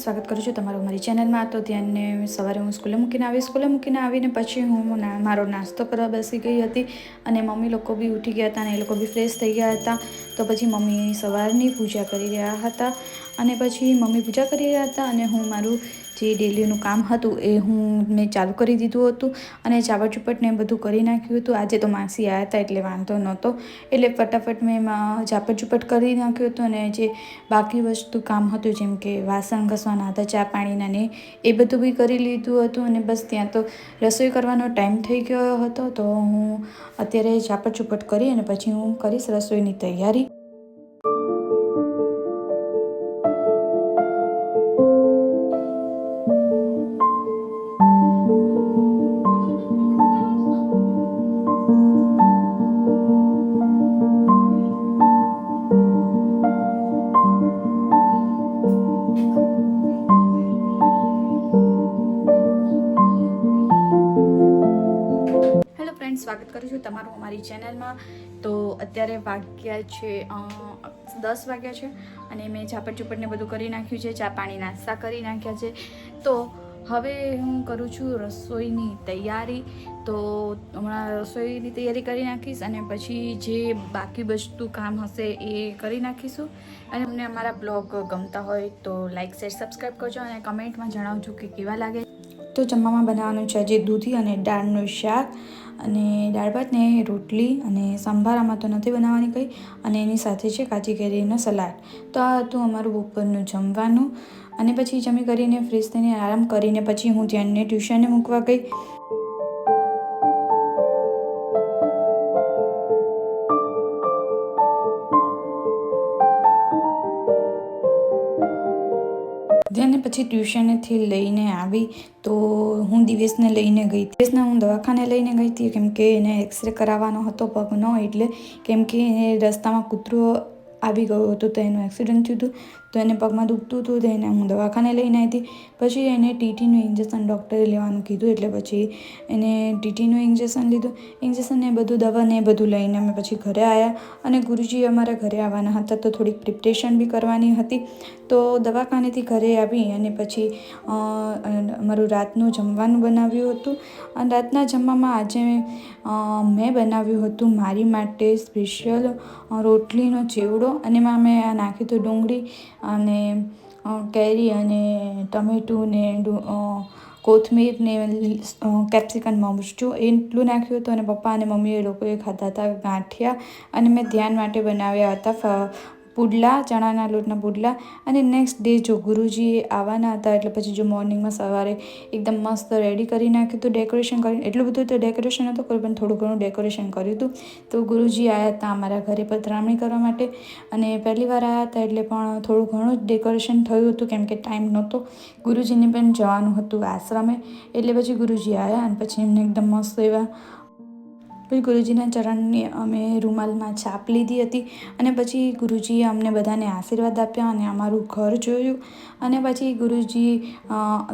સ્વાગત કરું છું તમારું મારી ચેનલમાં। તો ત્યાંને સવારે હું સ્કૂલે મૂકીને આવીને પછી હું મારો નાસ્તો કરવા બેસી ગઈ હતી અને મમ્મી લોકો બી ઉઠી ગયા હતા અને એ લોકો બી ફ્રેશ થઈ ગયા હતા। તો પછી મમ્મી સવારની પૂજા કરી રહ્યા હતા અને પછી મમ્મી પૂજા કરી રહ્યા હતા અને હું મારું જે ડેલીનું કામ હતું એ મેં ચાલુ કરી દીધું હતું અને ચાવડ ચૂપટને બધું કરી નાખ્યું હતું। આજે તો માસી આવ્યા હતા એટલે વાંધો નહોતો, એટલે ફટાફટ મેં ચાપડ ચૂપટ કરી નાખ્યું હતું અને જે બાકી વસ્તુ કામ હતું જેમ કે વાસણ ઘસવાના હતા, ચા પાણીના ને એ બધું બી કરી લીધું હતું અને બસ ત્યાં તો રસોઈ કરવાનો ટાઈમ થઈ ગયો હતો। તો હું અત્યારે ચાપડ ચૂપટ કરી અને પછી હું કરીશ રસોઈની તૈયારી। સ્વાગત કરું છું તમારું અમારી ચેનલમાં। તો અત્યારે વાગ્યા છે 10 વાગ્યા છે અને મેં ચાપડ ચૂપડને બધું કરી નાખ્યું છે, ચા પાણી નાસ્તા કરી નાખ્યા છે। તો હવે હું કરું છું રસોઈની તૈયારી। તો હમણાં રસોઈની તૈયારી કરી નાખીશ અને પછી જે બાકી બચતું કામ હશે એ કરી નાખીશું। અને તમને અમારા બ્લોગ ગમતા હોય તો લાઇક શેર સબસ્ક્રાઈબ કરજો અને કમેન્ટમાં જણાવજો કે કેવા લાગે। તો જમવામાં બનાવવાનું છે આજે દૂધી અને દાળનું શાક અને દાળ ભાત ને રોટલી અને સંભારામાં તો નથી બનાવવાની કંઈ, અને એની સાથે છે કાચી કેરીનો સલાડ। તો આ હતું અમારું બપોરનું જમવાનું અને પછી જમી કરીને ફ્રેશ થઈને આરામ કરીને પછી હું ધ્યાનને ટ્યુશને મૂકવા ગઈ। ધ્યાનને પછી ટ્યુશનેથી લઈને આવી તો હું દિવેશને લઈને ગઈ। દિવેશને હું દવાખાને લઈને ગઈ હતી કેમ કે એને એક્સરે કરાવવાનો હતો પગનો, એટલે કેમ કે રસ્તામાં કૂતરો આવી ગયો હતો તો એનું એક્સિડન્ટ થયું હતું, તો એને પગમાં દુખતું હતું તો એને હું દવાખાને લઈને આવી હતી। પછી એને ટીટીનું ઇન્જેક્શન ડૉક્ટરે લેવાનું કીધું એટલે પછી એને ટીટીનું ઇન્જેક્શન લીધું, ઇન્જેક્શન ને બધું દવા ને બધું લઈને અમે પછી ઘરે આવ્યા અને ગુરુજી અમારા ઘરે આવવાના હતા તો થોડીક પ્રિપરેશન બી કરવાની હતી। તો દવાખાનેથી ઘરે આવી અને પછી અમારું રાતનું જમવાનું બનાવ્યું હતું અને રાતના જમવામાં આજે મેં બનાવ્યું હતું મારી માટે સ્પેશિયલ રોટલીનો ચેવડો અને એમાં મેં નાખ્યું હતું ડુંગળી અને કેરી અને ટમેટું ને કોથમીર ને કેપ્સિકમ મરચું એટલું નાખ્યું હતું અને પપ્પા અને મમ્મી એ લોકોએ ખાધા હતા ગાંઠિયા અને મેં ધ્યાન માટે બનાવ્યા હતા પુડલા, ચણાના લોટના પુડલા। અને નેક્સ્ટ ડે જો ગુરુજી આવવાના હતા એટલે પછી જો મોર્નિંગમાં સવારે એકદમ મસ્ત રેડી કરી નાખ્યું હતું, ડેકોરેશન કરીને, એટલું બધું તો ડેકોરેશન નહોતું કર્યું પણ થોડું ઘણું ડેકોરેશન કર્યું હતું। તો ગુરુજી આવ્યા હતા અમારા ઘરે પધરામણી કરવા માટે અને પહેલી વાર આવ્યા હતા એટલે પણ થોડું ઘણું જ ડેકોરેશન થયું હતું કેમ કે ટાઈમ નહોતો, ગુરુજીને પણ જવાનું હતું આશ્રમે, એટલે પછી ગુરુજી આવ્યા અને પછી એમને એકદમ મસ્ત એવા પછી ગુરુજીના ચરણની અમે રૂમાલમાં છાપ લીધી હતી અને પછી ગુરુજીએ અમને બધાને આશીર્વાદ આપ્યા અને અમારું ઘર જોયું। અને પછી ગુરુજી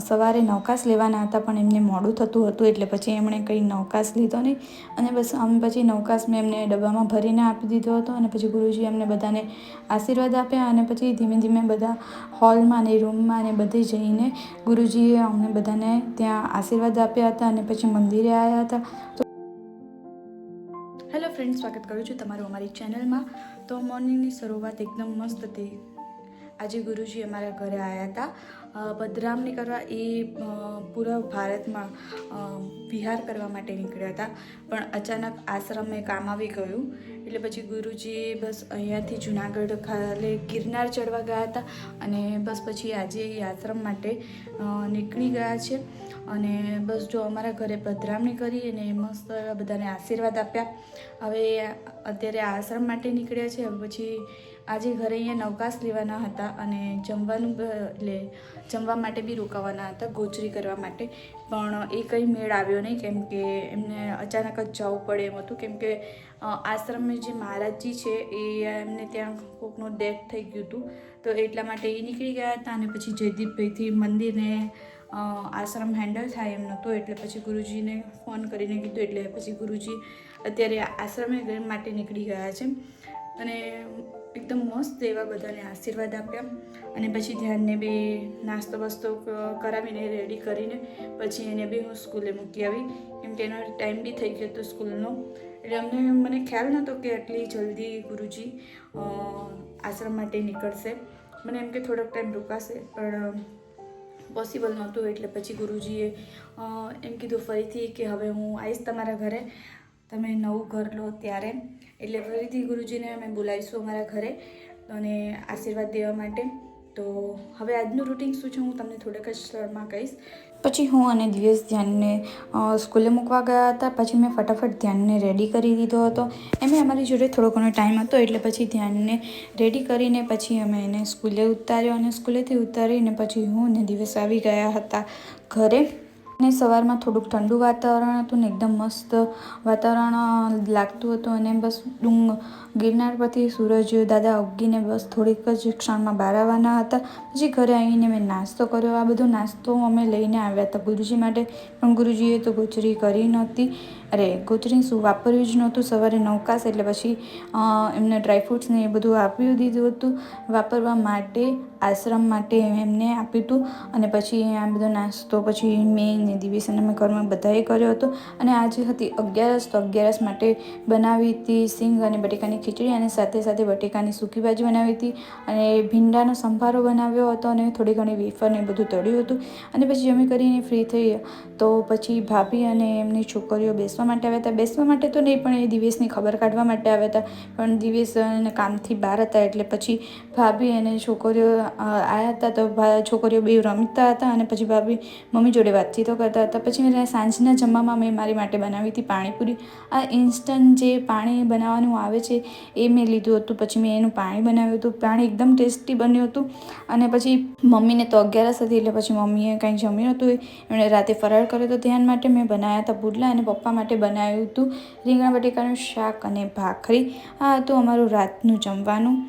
સવારે નવકાસ લેવાના હતા પણ એમને મોડું થતું હતું એટલે પછી એમણે કંઈ નવકાસ લીધો નહીં અને બસ અમે પછી નવકાસ મેં એમને ડબ્બામાં ભરીને આપી દીધો હતો અને પછી ગુરુજીએ અમને બધાને આશીર્વાદ આપ્યા અને પછી ધીમે ધીમે બધા હોલમાં ને રૂમમાં ને બધે જઈને ગુરુજીએ અમને બધાને ત્યાં આશીર્વાદ આપ્યા હતા અને પછી મંદિરે આવ્યા હતા। હેલો ફ્રેન્ડ, સ્વાગત કરું છું તમારું અમારી ચેનલમાં। તો મોર્નિંગની શરૂઆત એકદમ મસ્ત હતી। આજે ગુરુજી અમારા ઘરે આવ્યા હતા પધરામણી કરવા। એ પૂરા ભારતમાં વિહાર કરવા માટે નીકળ્યા હતા પણ અચાનક આશ્રમે કામ આવી ગયું એટલે પછી ગુરુજી બસ અહીંયાથી જુનાગઢ ખાલે ગિરનાર ચડવા ગયા હતા અને બસ પછી આજે એ આશ્રમ માટે નીકળી ગયા છે અને બસ જો અમારા ઘરે પધરામણી કરી અને મસ્ત બધાને આશીર્વાદ આપ્યા। હવે અત્યારે આશ્રમ માટે નીકળ્યા છે। હવે પછી આજે ઘરે અહીંયા નવકાસ લેવાના હતા અને જમવાનું એટલે જમવા માટે બી રોકાવાના હતા ગોચરી કરવા માટે, પણ એ કંઈ મેળ આવ્યો નહીં કેમ કે એમને અચાનક જ જવું પડે એમ હતું કેમ કે આશ્રમમાં જે મહારાજજી છે એ એમને ત્યાં કોકનું ડેથ થઈ ગયું હતું તો એટલા માટે એ નીકળી ગયા હતા અને પછી જયદીપભાઈથી મંદિરને આશ્રમ હેન્ડલ થાય એમ નહોતો એટલે પછી ગુરુજીને ફોન કરીને કીધું એટલે પછી ગુરુજી અત્યારે આશ્રમે માટે નીકળી ગયા છે। અને એકદમ મસ્ત એવા બધાને આશીર્વાદ આપ્યા અને પછી ધ્યાનને બી નાસ્તો બસ્તો કરાવીને રેડી કરીને પછી એને બી હું સ્કૂલે મૂકી આવી, કેમ કે એનો ટાઈમ બી થઈ ગયો હતો સ્કૂલનો. એટલે મને ખ્યાલ નહોતો કે આટલી જલ્દી ગુરુજી આશ્રમ માટે નીકળશે. મને એમ કે થોડોક ટાઈમ રોકાશે, પણ પોસિબલ નહોતું. એટલે પછી ગુરુજીએ એમ કીધું ફરીથી કે હવે હું આવીશ તમારા ઘરે, તમે નવું ઘર લો ત્યારે. એટલે ફરીથી ગુરુજીને અમે બોલાવીશું અમારા ઘરે અને આશીર્વાદ દેવા માટે. તો હવે આજનું રૂટિન શું છે હું તમને થોડાક જ ક્ષણમાં કહીશ. પછી હું અને દિવેશ ધ્યાનને સ્કૂલે મૂકવા ગયા હતા. પછી મેં ફટાફટ ધ્યાનને રેડી કરી દીધો હતો. એમ અમારી જોડે થોડો ઘણો ટાઈમ હતો, એટલે પછી ધ્યાનને રેડી કરીને પછી અમે એને સ્કૂલે ઉતાર્યો અને સ્કૂલેથી ઉતારીને પછી હું અને દિવેશ આવી ગયા હતા ઘરે. અને સવારમાં થોડુંક ઠંડુ વાતાવરણ હતું ને એકદમ મસ્ત વાતાવરણ લાગતું હતું. અને બસ ગિરનાર પરથી સૂરજ દાદા ઉગીને બસ થોડીક જ ક્ષણમાં બહાર આવવાના હતા. પછી ઘરે આવીને મેં નાસ્તો કર્યો. આ બધો નાસ્તો અમે લઈને આવ્યા હતા ગુરુજી માટે, પણ ગુરુજીએ તો ગોચરી કરી નહોતી. ગોચરી શું વાપર્યું જ નહોતું. સવારે નવકાશ એટલે પછી એમને ડ્રાયફ્રૂટ્સ ને એ બધું આપી દીધું હતું વાપરવા માટે, આશ્રમ માટે એમને આપ્યું હતું. અને પછી આ બધો નાસ્તો પછી મેં ને દિવેશ અને અમે ઘરમાં બધાએ કર્યો હતો. અને આજે હતી 11સ, તો 11સ માટે બનાવી હતી સિંગ અને બટેકાની ખીચડી, અને સાથે સાથે બટેકાની સૂકી ભાજી બનાવી હતી, અને ભીંડાનો સંભારો બનાવ્યો હતો, અને થોડી ઘણી વેફર ને બધું તળ્યું હતું. અને પછી જમી કરીને ફ્રી થઈ તો પછી ભાભી અને એમની છોકરીઓ બેસવા માટે આવ્યા હતા. બેસવા માટે તો નહીં, પણ એ દિવેશની ખબર કાઢવા માટે આવ્યા હતા. પણ દિવેશ કામથી બહાર હતા, એટલે પછી ભાભી અને છોકરીઓ આવ્યા હતા. તો છોકરીઓ બે રમતા હતા અને પછી ભાભી મમ્મી જોડે વાતચીતો કરતા હતા. પછી મેં સાંજના જમવામાં મેં મારી માટે બનાવી હતી પાણીપુરી. આ ઇન્સ્ટન્ટ જે પાણી બનાવવાનું આવે છે એ મેં લીધું હતું. પછી મેં એનું પાણી બનાવ્યું હતું. પાણી એકદમ ટેસ્ટી બન્યું હતું. અને પછી મમ્મીને તો 11સ હતી, એટલે પછી મમ્મીએ કાંઈ જમ્યું હતું. એમણે રાતે ફરાળ કર્યો હતો. ધ્યાન માટે મેં બનાવ્યા હતા પુડલા, અને પપ્પા માટે બનાવ્યું હતું રીંગણા બટેકાનું શાક અને ભાખરી. આ હતું અમારું રાતનું જમવાનું.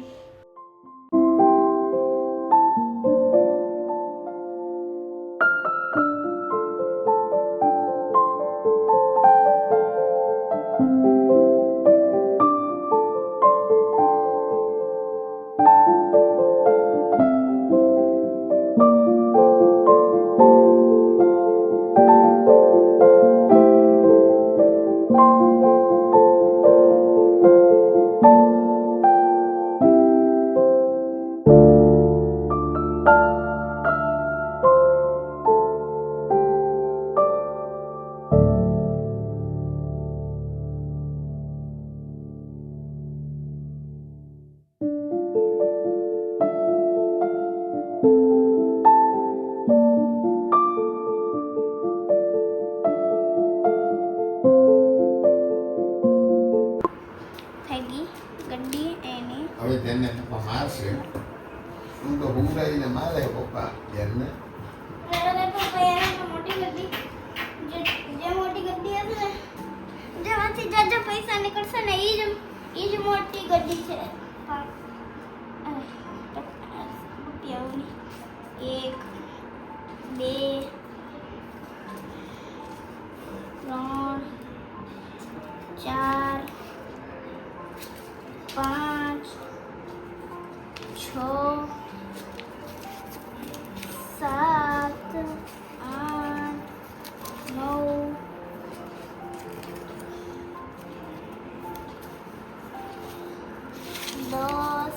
હવે તેને પપ્પા મારશે. હું તો હુંરાઈને મારે પપ્પા ધ્યાનને. જેમાંથી જાજા પૈસા નીકળશે ને એ જ મોટી ગड्डी છે. એક, બે, 3, 4, 5, 6, 7, 8, 9, 10,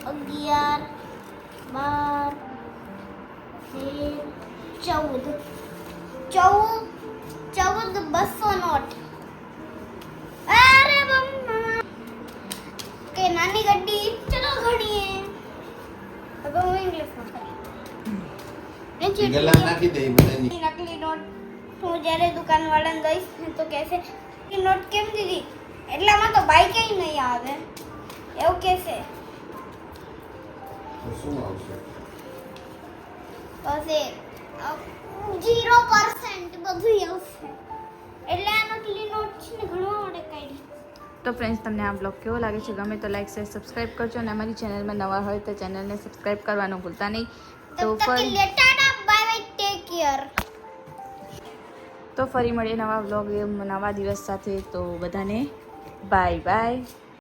11, 12, 13, 14, 200 નોટ. અરે મમ્મા કે નાની ગड्डी ચલો ઘડીએ. હવે હું ઇંગ્લિશમાં કરી ગલા નાખી દે બધાની નકલી નોટ. હું જ્યારે દુકાનવાળાને દઈશ ને તો કહેશે કે નોટ કેમ દીધી, એટલામાં તો બાઈક નહીં આવે એવું કહેશે. તો શું આવશે? પછી 0% બધું આવશે. એટલે આ નકલી નોટ છે ને ઘણવા માટે કાઢી. તો ફ્રેન્ડ્સ, તમને આ બ્લોગ કેવો લાગે છે? ગમે તો લાઈક શેર સબસ્ક્રાઈબ કરજો, અને અમારી ચેનલમાં નવા હોય તો ચેનલને સબસ્ક્રાઈબ કરવાનું ભૂલતા નહીં. તો ફરી મળીએ નવા વ્લોગ નવા દિવસ સાથે. તો બધાને બાય બાય.